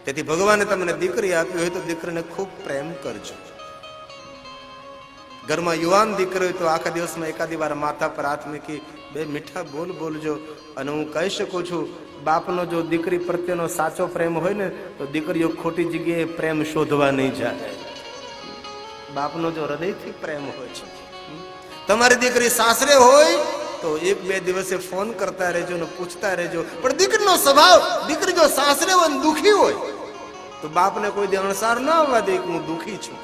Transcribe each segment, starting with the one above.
તેથી ભગવાને તમને દીકરી આપી હોય તો દીકરીને ખૂબ પ્રેમ કરજો. ઘરમાં યુવાન દીકરી હોય તો આખા દિવસમાં એકાદી વાર માથા પર હાથ મૂકી બે મીઠા બોલ બોલજો. અને હું કહી શકું છું, બાપનો જો દીકરી પ્રત્યેનો સાચો પ્રેમ હોય ને તો દીકરીઓ ખોટી જગ્યાએ પ્રેમ શોધવા નહીં જાય. બાપનો જો હૃદયથી પ્રેમ હોય છે. તમારી દીકરી સાસરે હોય તો એક બે દિવસે ફોન કરતા રહેજો ને પૂછતા રહેજો. પણ દીકરીનો સ્વભાવ, દીકરી જો સાસરે હોય ને દુખી હોય તો બાપને કોઈ દી અણસાર ન આવવા દે કે હું દુખી છું.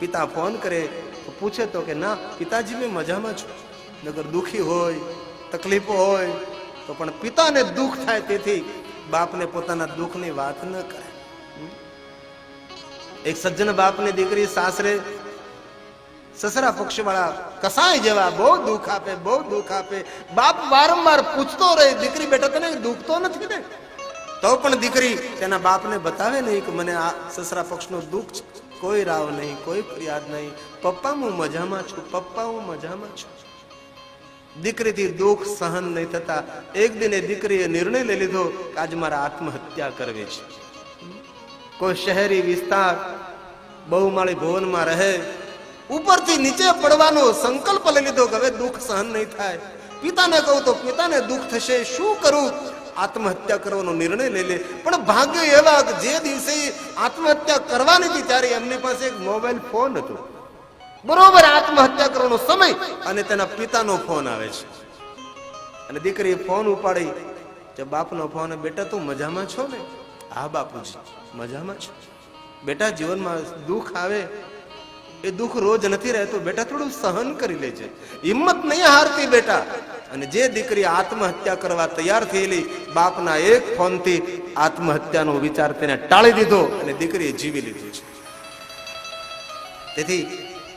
પિતા ફોન કરે તો પૂછે તો કે ના પિતાજી મેં મજામાં છું. નગર દુખી હોય, તકલીફો હોય તો પણ પિતાને દુઃખ થાય, તેથી બાપને પોતાના દુઃખની વાત ન કરે. એક સજ્જન બાપની દીકરી સાસરે સસરા પક્ષ વાળા કસાય જેવા બહુ દુઃખ આપે, બહુ દુઃખ આપે. બાપ વારંવાર પૂછતો રહે, દીકરી બેટા તને દુઃખ તો નથી ને? તો પણ દીકરી તેના બાપને બતાવે નહીં કે મને આ સસરા પક્ષનું દુઃખ છે. કોઈ રાવ નહીં, કોઈ ફરિયાદ નહીં. પપ્પા હું મજામાં છું, પપ્પા હું મજામાં છું. દીકરીથી દુઃખ સહન નહીં થતા એક દિને દીકરીએ નિર્ણય લઈ લીધો કે આજ મારે આત્મહત્યા કરવી છે. કોઈ શહેરી વિસ્તાર બહુમાળી ભવનમાં રહે, ઉપરથી નીચે પડવાનો સંકલ્પ લઈ લીધો કે હવે દુઃખ સહન નહીં થાય. પિતાને કહું તો પિતાને દુઃખ થશે, શું કરું? આત્મહત્યા કરવાનો નિર્ણય લઈ લે. પણ ભાગ્ય એવા કે જે દિવસે આત્મહત્યા કરવાની હતી ત્યારે એમની પાસે એક મોબાઈલ ફોન હતો. બરોબર આત્મહત્યા કરવાનો સમય અને તેના પિતાનો ફોન આવે છે. અને દીકરીએ ફોન ઉપાડી, જે બાપનો ફોન, બેટા તું મજામાં છો ને? હા બાપુજી મજામાં છું. બેટા જીવનમાં દુઃખ આવે, એ દુઃખ રોજ નથી રહેતું બેટા, થોડું સહન કરી લેજે, હિંમત નહીં હારતી બેટા. અને જે દીકરી આત્મહત્યા કરવા તૈયાર થયેલી, બાપના એક ફોનથી આત્મહત્યાનો વિચાર તેને ટાળી દીધો અને દીકરીએ જીવી લીધું છે. તેથી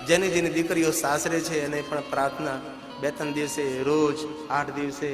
જેની જેની દીકરીઓ સાસરે છે એને પણ પ્રાર્થના, 2-3 દિવસે રોજ, 8 દિવસે